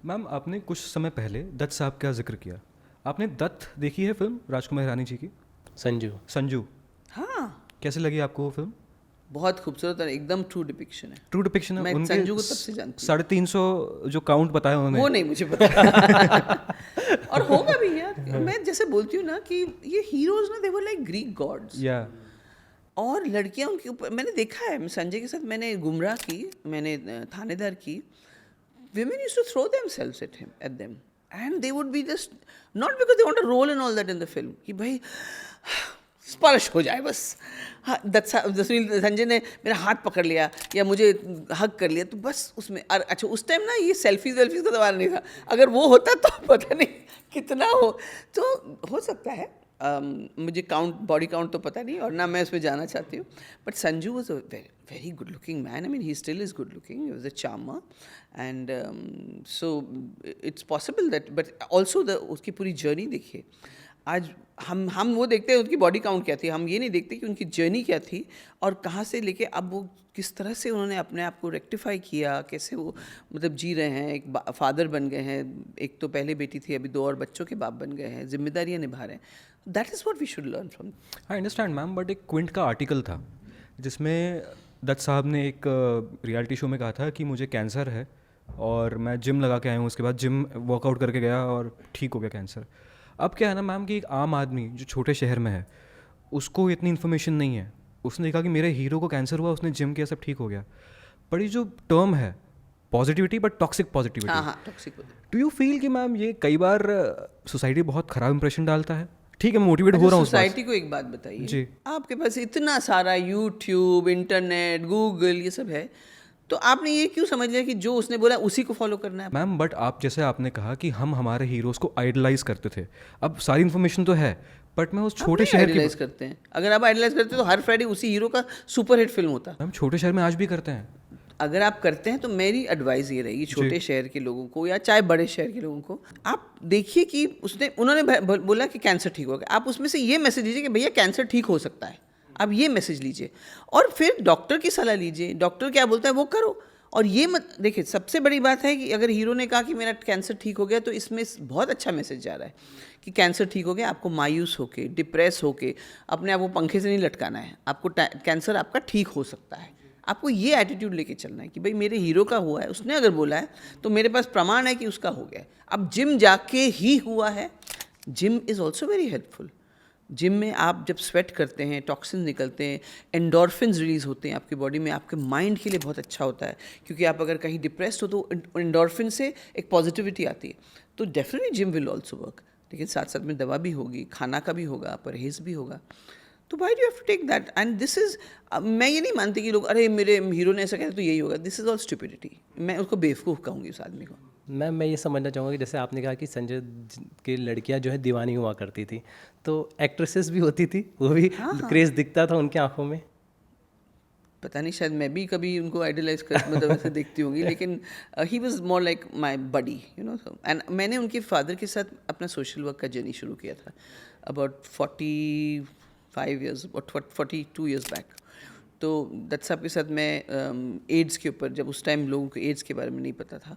Ma'am आपने कुछ समय पहले दत्त साहब का जिक्र किया, आपने दत्त देखी है फिल्म राजकुमार हिरानी जी की? संजू। संजू, हाँ, कैसे लगी आपको वो फिल्म? बहुत खूबसूरत और एकदम ट्रू डिपिक्शन है। ट्रू डिपिक्शन है मैं उनके। संजू को तब से जानती हूँ। 350 जो काउंट बताया वो उन्होंने, नहीं मुझे पता। और होगा भी यार, मैं जैसे बोलती हूँ ना कि ये हीरोज ना, दे वर लाइक ग्रीक गॉड्स। या और लड़कियां उनके ऊपर, मैंने देखा है संजय के साथ, मैंने गुमराह की, मैंने थानेदार की, women used to throw themselves at them and they would be just not because they want a role and all that in the film कि भाई स्पर्श हो जाए बस। हाँ, संजय ने मेरा हाथ पकड़ लिया या मुझे हक कर लिया तो बस उसमें। और अच्छा उस टाइम ना ये सेल्फीज का दबाव नहीं था, अगर वो होता तो पता नहीं कितना तो हो सकता है। मुझे बॉडी काउंट तो पता नहीं और ना मैं उसमें जाना चाहती हूँ, but Sanju was a very good looking man. I mean he still is good looking, he was a charmer and so it's possible that, but also उसकी पूरी जर्नी देखिए। आज हम वो देखते हैं उसकी बॉडी काउंट क्या थी, हम ये नहीं देखते कि उनकी जर्नी क्या थी और कहाँ से लेके अब वो किस तरह से उन्होंने अपने आप को रेक्टिफाई किया, कैसे वो मतलब जी रहे हैं, एक फादर बन गए हैं, एक तो पहले बेटी थी अभी 2 और बच्चों के बाप बन गए हैं, जिम्मेदारियाँ निभा रहे हैं। That is what we should learn from. I understand ma'am, but एक क्विंट का आर्टिकल था जिसमें दत्त साहब ने एक रियलिटी शो में कहा था कि मुझे कैंसर है और मैं जिम लगा के आया हूँ, उसके बाद जिम वर्कआउट करके गया और ठीक हो गया कैंसर। अब क्या है ना मैम कि एक आम आदमी जो छोटे शहर में है उसको इतनी इन्फॉर्मेशन नहीं है, उसने देखा कि मेरे हीरो को कैंसर हुआ, उसने जिम किया, सब ठीक हो गया। पर ये जो टर्म है पॉजिटिविटी, बट टॉक्सिक पॉजिटिविटी, हाँ टॉक्सिक। डू यू फील कि मैम ये कई बार सोसाइटी बहुत ख़राब इंप्रेशन डालता है? ठीक है मैं मोटिवेट हो रहा हूँ सोसाइटी को एक बात बताइए जी, आपके पास इतना सारा यूट्यूब, इंटरनेट, गूगल ये सब है, तो आपने ये क्यों समझ लिया कि जो उसने बोला उसी को फॉलो करना है? मैम बट आप जैसे आपने कहा कि हम हमारे हीरोज़ को आइडलाइज करते थे, अब सारी इन्फॉर्मेशन तो है बट मैं उस छोटे शहर की आइडलाइज करते हैं। अगर आप आइडलाइज करते तो हर फ्राइडे उसी हीरो का सुपर हिट फिल्म होता। मैम छोटे शहर में आज भी करते हैं। अगर आप करते हैं तो मेरी एडवाइस ये रहेगी छोटे शहर के लोगों को या चाहे बड़े शहर के लोगों को, आप देखिए कि उन्होंने बोला कि कैंसर ठीक हो गया, आप उसमें से ये मैसेज लीजिए कि भैया कैंसर ठीक हो सकता है, आप ये मैसेज लीजिए और फिर डॉक्टर की सलाह लीजिए, डॉक्टर क्या बोलता है वो करो। और ये मत देखिए, सबसे बड़ी बात है कि अगर हीरो ने कहा कि मेरा कैंसर ठीक हो गया तो इसमें बहुत अच्छा मैसेज जा रहा है कि कैंसर ठीक हो गया, आपको मायूस होके, डिप्रेस होके अपने आप को पंखे से नहीं लटकाना है, आपको कैंसर आपका ठीक हो सकता है। आपको ये एटीट्यूड लेके चलना है कि भाई मेरे हीरो का हुआ है, उसने अगर बोला है तो मेरे पास प्रमाण है कि उसका हो गया है। अब जिम जाके ही हुआ है, gym is also very helpful. Gym में आप जब स्वेट करते हैं, टॉक्सिन निकलते हैं, एंडोर्फिन्स रिलीज़ होते हैं आपकी बॉडी में, आपके माइंड के लिए बहुत अच्छा होता है, क्योंकि आप अगर कहीं डिप्रेस्ड हो तो एंडोर्फिन से एक पॉजिटिविटी आती है, तो definitely gym will also work. लेकिन साथ साथ में दवा भी होगी, खाना का भी होगा, परहेज़ भी होगा, तो why do have to take that? And this is, मैं ये नहीं मानती कि लोग अरे मेरे हीरो ने ऐसा कहा तो यही होगा। This is all stupidity. मैं उसको बेवकूफ़ कहूँगी उस आदमी को। मैम मैं ये समझना चाहूँगा कि जैसे आपने कहा कि संजय की लड़कियां जो है दीवानी हुआ करती थी, तो एक्ट्रेसेस भी होती थी, वो भी क्रेज़ दिखता था उनकी आंखों में? पता नहीं, शायद मैं भी कभी उनको आइडलाइज कर मतलब ऐसे देखती होंगी, लेकिन he was more like my buddy, you know. And मैंने उनके फादर के साथ अपना सोशल वर्क का जर्नी शुरू किया था अबाउट 45 ईयर्स, 42 ईयर्स बैक। तो दत्त साहब के साथ मैं एड्स के ऊपर, जब उस टाइम लोगों को एड्स के बारे में नहीं पता था,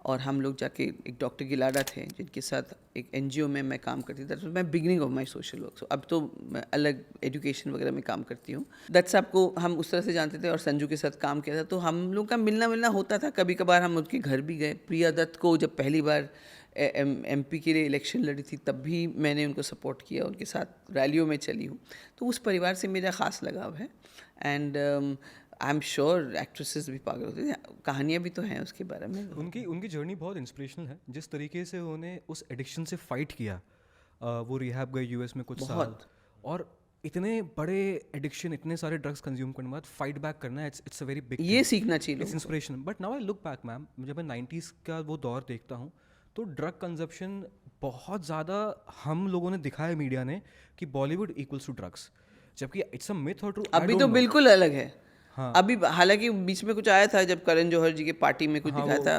और हम लोग जाके एक डॉक्टर गिलाडा थे जिनके साथ एक एनजीओ में मैं काम करती थी, मैं beginning of my social work. अब तो मैं अलग एजुकेशन वगैरह में काम करती हूँ। दत्त साहब को हम उस तरह से जानते थे और संजू के साथ काम किया था, तो हम लोग का मिलना होता था। कभी कभार हम उनके घर भी गए। प्रिया दत्त को जब पहली बार एमपी के लिए इलेक्शन लड़ी थी तब भी मैंने उनको सपोर्ट किया, उनके साथ रैलियों में चली हूँ, तो उस परिवार से मेरा ख़ास लगाव है। And I am sure actresses भी पागल होती हैं, कहानियाँ भी तो हैं उसके बारे में। उनकी जर्नी बहुत इंस्पिरेशनल है, जिस तरीके से उन्होंने उस एडिक्शन से फाइट किया। वो रिहैब गए यूएस में कुछ साल, और इतने बड़े एडिक्शन, इतने सारे ड्रग्स कंज्यूम करने के बाद फाइट बैक करना, इट्स अ वेरी बिग, ये सीखना चाहिए, it's inspiration. But now I look back ma'am, जब मैं 90s का वो दौर देखता हूँ तो ड्रग कंजप्शन बहुत ज़्यादा हम लोगों ने दिखाया मीडिया ने कि बॉलीवुड इक्वल्स टू ड्रग्स, जबकि इट्स अ मिथ और ट्रू। अभी तो बिल्कुल अलग है। हाँ। अभी हालांकि बीच में कुछ आया था जब करण जौहर जी के पार्टी में कुछ दिखाया था,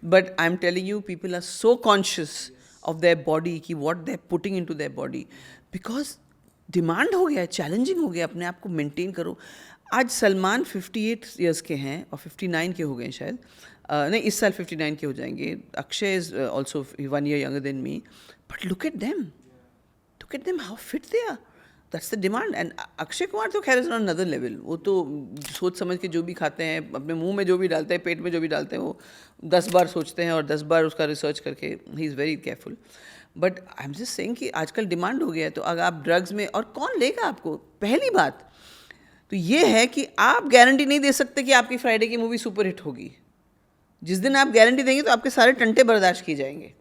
but I am telling you people are so conscious of their body कि what they are putting into their body, because demand हो गया है, चैलेंजिंग हो गया, अपने आप को मेंटेन करो। आज सलमान 58 ईयर्स के हैं और 59 के हो गए शायद, नहीं इस साल 59 के हो जाएंगे. Akshay is also 1 year younger than me, but look at them how fit they are. That's the demand. And Akshay Kumar तो खैर इज ऑन अनदर लेवल. वो तो सोच समझ के जो भी खाते हैं, अपने मुंह में जो भी डालते हैं, पेट में जो भी डालते हैं, वो 10 बार सोचते हैं और 10 बार उसका रिसर्च करके he is very careful. But I am just saying कि आजकल डिमांड हो गया है, तो अगर आप ड्रग्स में, और कौन लेगा आपको? पहली बात तो ये है कि आप गारंटी नहीं दे सकते कि आपकी फ्राइडे की मूवी सुपर हिट होगी. जिस दिन आप गारंटी देंगे तो आपके सारे टंटे बर्दाश्त किए जाएंगे.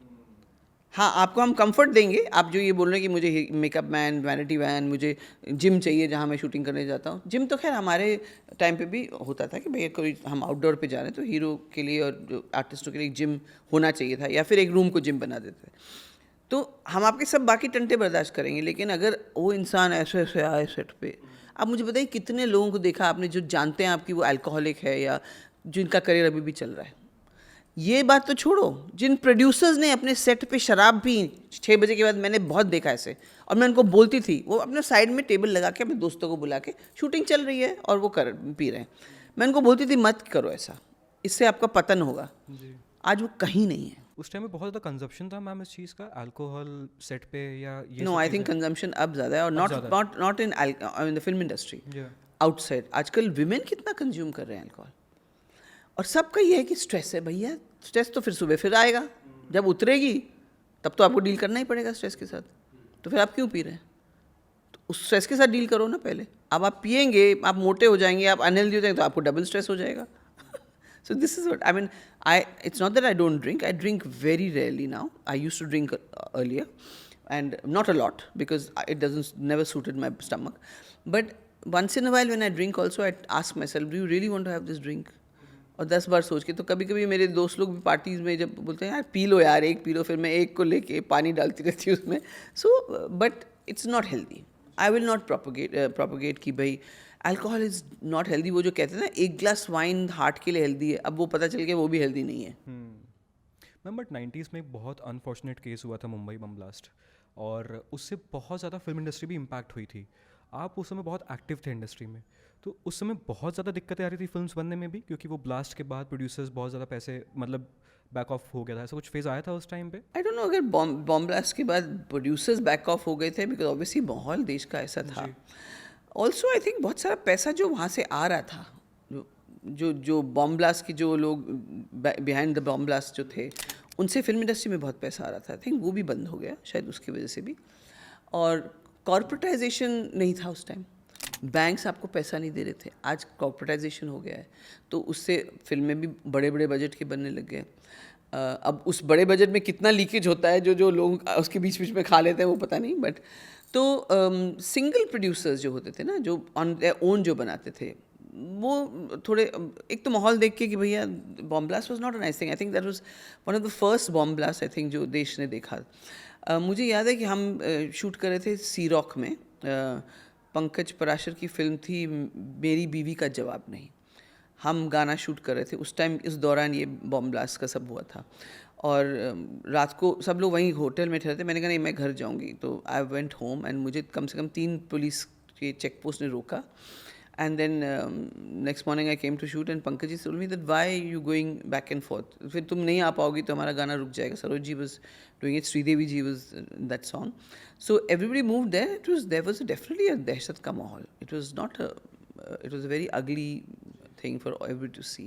हाँ, आपको हम कंफर्ट देंगे. आप जो ये बोल रहे हैं कि मुझे मेकअप मैन, वैनिटी वैन, मुझे जिम चाहिए जहाँ मैं शूटिंग करने जाता हूँ. जिम तो खैर हमारे टाइम पे भी होता था कि भैया कोई हम आउटडोर पे जा रहे हैं तो हीरो के लिए और जो आर्टिस्टों के लिए एक जिम होना चाहिए था, या फिर एक रूम को जिम बना देते थे. तो हम आपके सब बाकी टंटे बर्दाश्त करेंगे, लेकिन अगर वो इंसान ऐसे ऐसे आए सेट पे, आप मुझे बताइए कितने लोगों को देखा आपने जो जानते हैं आपकी वो अल्कोहलिक है या जिनका करियर अभी भी चल रहा है. ये बात तो छोड़ो, जिन प्रोड्यूसर्स ने अपने सेट पे शराब पी 6 बजे के बाद, मैंने बहुत देखा ऐसे, और मैं उनको बोलती थी, वो अपने साइड में टेबल लगा के अपने दोस्तों को बुला के, शूटिंग चल रही है और वो पी रहे हैं, मैं उनको बोलती थी मत करो ऐसा, इससे आपका पतन होगा. आज वो कहीं नहीं है. उस टाइम में बहुत ज़्यादा कंजप्शन था मैम इस चीज़ का, अल्कोहल सेट पे या ये नो, आई थिंक कंजम्पशन अब ज़्यादा है, और not in the film industry, outside. आजकल विमेन कितना कंज्यूम कर रहे हैं अल्कोहल, और सबका ये है कि स्ट्रेस है. भैया स्ट्रेस तो फिर सुबह फिर आएगा, जब उतरेगी तब तो आपको डील करना ही पड़ेगा स्ट्रेस के साथ. तो फिर आप क्यों पी रहे हैं? तो उस स्ट्रेस के साथ डील करो ना पहले. अब आप पिएंगे, आप मोटे हो जाएंगे, आप अनहेल्दी हो जाएंगे, तो आपको डबल स्ट्रेस हो जाएगा. So this is what I mean. It's not that I don't drink. I drink very rarely now. I used to drink earlier, and not a lot because it never suited my stomach. But once in a while when I drink also, I ask myself, do you really want to have this drink? और 10 बार सोच के, तो कभी कभी मेरे दोस्त लोग भी पार्टीज में जब बोलते हैं यार पी लो यार, एक पी लो, फिर मैं एक को लेके पानी डालती रहती हूँ उसमें. So but it's not healthy. I will not propagate कि भाई अल्कोहल इज़ नॉट हेल्दी. वो जो कहते हैं ना एक ग्लास वाइन हार्ट के लिए हेल्दी है, अब वो पता चल गया वो भी हेल्दी नहीं है. मैम बट 90s में एक बहुत अनफॉर्चुनेट केस हुआ था, मुंबई बम ब्लास्ट, और उससे बहुत ज़्यादा फिल्म इंडस्ट्री भी इम्पैक्ट हुई थी. आप उस समय बहुत एक्टिव थे इंडस्ट्री में, तो उस समय बहुत ज़्यादा दिक्कतें आ रही थी फिल्म्स बनने में भी, क्योंकि वो ब्लास्ट के बाद प्रोड्यूसर्स बहुत ज़्यादा पैसे, मतलब बैक ऑफ हो गया था. ऐसा कुछ फेज़ आया था उस टाइम पे? आई डोंट नो अगर बॉम्ब ब्लास्ट के बाद प्रोड्यूसर्स बैक ऑफ हो गए थे, बिकॉज ऑब्वियसली माहौल देश का ऐसा था. ऑल्सो आई थिंक बहुत सारा पैसा जो वहाँ से आ रहा था, जो बॉम्ब ब्लास्ट के जो लोग बिहाइंड द बॉम्ब ब्लास्ट जो थे, उनसे फिल्म इंडस्ट्री में बहुत पैसा आ रहा था. आई थिंक वो भी बंद हो गया शायद उसकी वजह से भी. और कॉर्पोरेटाइजेशन नहीं था उस टाइम, बैंक्स आपको पैसा नहीं दे रहे थे. आज कॉर्पोरेटाइजेशन हो गया है, तो उससे फिल्में भी बड़े बड़े बजट के बनने लग गए. अब उस बड़े बजट में कितना लीकेज होता है, जो लोग उसके बीच बीच में खा लेते हैं वो पता नहीं. बट तो सिंगल प्रोड्यूसर्स जो होते थे ना, जो ऑन देयर ओन जो बनाते थे, वो थोड़े, एक तो माहौल देख के कि भैया bomb blast was not a nice thing. I think that was one of the first bomb blast I think जो देश ने देखा. मुझे याद है कि हम शूट कर रहे थे सी रॉक में. पंकज पराशर की फिल्म थी मेरी बीवी का जवाब नहीं. हम गाना शूट कर रहे थे उस टाइम, इस दौरान ये बॉम्ब ब्लास्ट का सब हुआ था. और रात को सब लोग वहीं होटल में ठहरे थे. मैंने कहा नहीं मैं घर जाऊंगी, तो आई वेंट होम, एंड मुझे कम से कम 3 पुलिस के चेक पोस्ट ने रोका. And then next morning I came to shoot, and Pankaj ji told me that why you going back and forth, फिर तुम नहीं आ पाओगी तो हमारा गाना रुक जाएगा. Saroj ji was doing it, Sridevi ji was that song. So everybody moved there. There was definitely a dehshat ka mahal. It was not a, it was a very ugly thing for everybody to see.